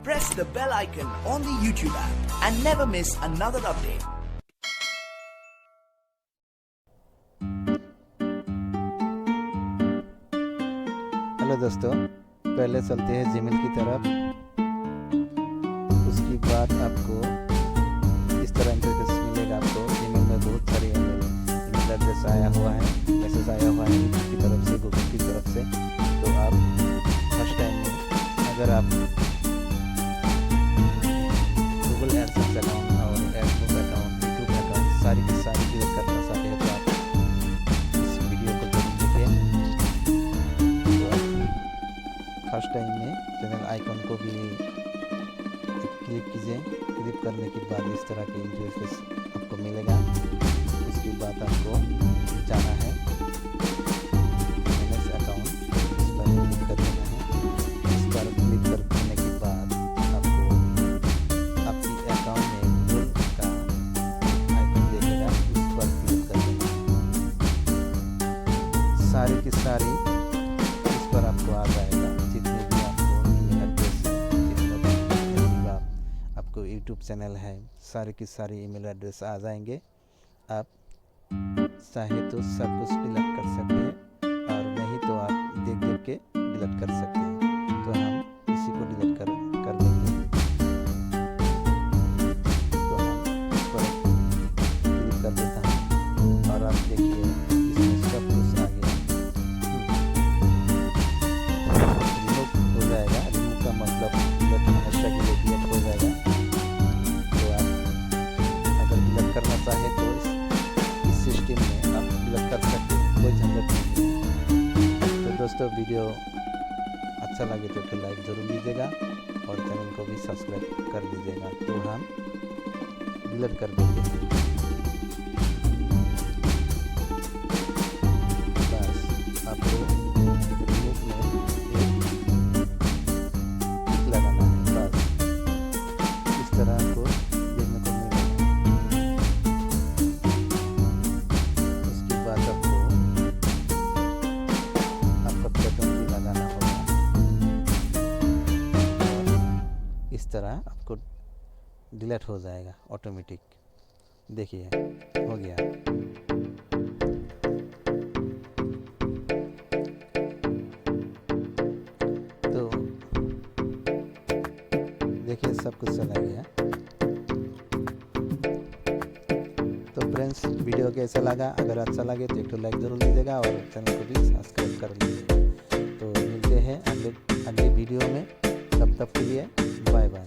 press the bell icon on the YouTube app and never miss another update. Hello दोस्तों, पहले चलते हैं Gmail की तरफ। उसके बाद आपको इस तरह इंटरफेस मिलेगा। आपको जीमेल में बहुत सारे ईमेल एड्रेस आया हुआ है, मैसेज आया हुआ है की तरफ से, गूगल की तरफ से। तो आप फर्स्ट टाइम में अगर आप गूगल एडसेंस अकाउंट और फेसबुक अकाउंट, यूट्यूब अकाउंट सारी की सारी क्लियर करना चाहते हैं तो आप इस वीडियो को जरूर देखिए। फर्स्ट टाइम में चैनल आइकन को भी क्लिक कीजिए। क्लिक करने के बाद इस तरह के इंटरफेस आपको मिलेगा। उसके बाद आपको जाना है मैनेज अकाउंट, इस पर क्लिक कर देना है। इस पर क्लिक करने के बाद आपको आपकी अकाउंट में गूगल का आइकन देखेगा, उस पर क्लिक कर देना है। सारी की सारी इस पर आपको आ जाएगा। यूट्यूब चैनल है, सारे की सारी ईमेल एड्रेस आ जाएंगे। आप चाहे तो सब कुछ डिलीट कर सकते हैं और नहीं तो आप देख देख के डिलीट कर सकते हैं। तो हम इसी को डिलीट कर देंगे। तो हम इस पर क्लिक कर देता हूँ और आप देखिए इसमें सब कुछ आ गया। रिमूव हो जाएगा। रिमूव का मतलब डिलीट हमेशा के लिए डिलीट हो जाएगा। करना चाहे तो इस सिस्टम में आप डिलीट कर सकते हैं, कोई झंझट नहीं है। तो दोस्तों, वीडियो अच्छा लगे तो लाइक ज़रूर दीजिएगा और चैनल को भी सब्सक्राइब कर दीजिएगा। तो हम डिलीट कर देंगे। बस आपको रिमूव में टिक लगाना है। बस इस तरह को देखने को मिलेगा। इस तरह आपको डिलीट हो जाएगा ऑटोमेटिक। देखिए हो गया। तो देखिए सब कुछ चला गया। तो फ्रेंड्स, वीडियो कैसा लगा? अगर अच्छा लगे तो एक तो लाइक ज़रूर दीजिएगा और चैनल को भी सब्सक्राइब कर लीजिएगा। तो मिलते हैं अगले वीडियो में। तब तक के लिए बाय बाय।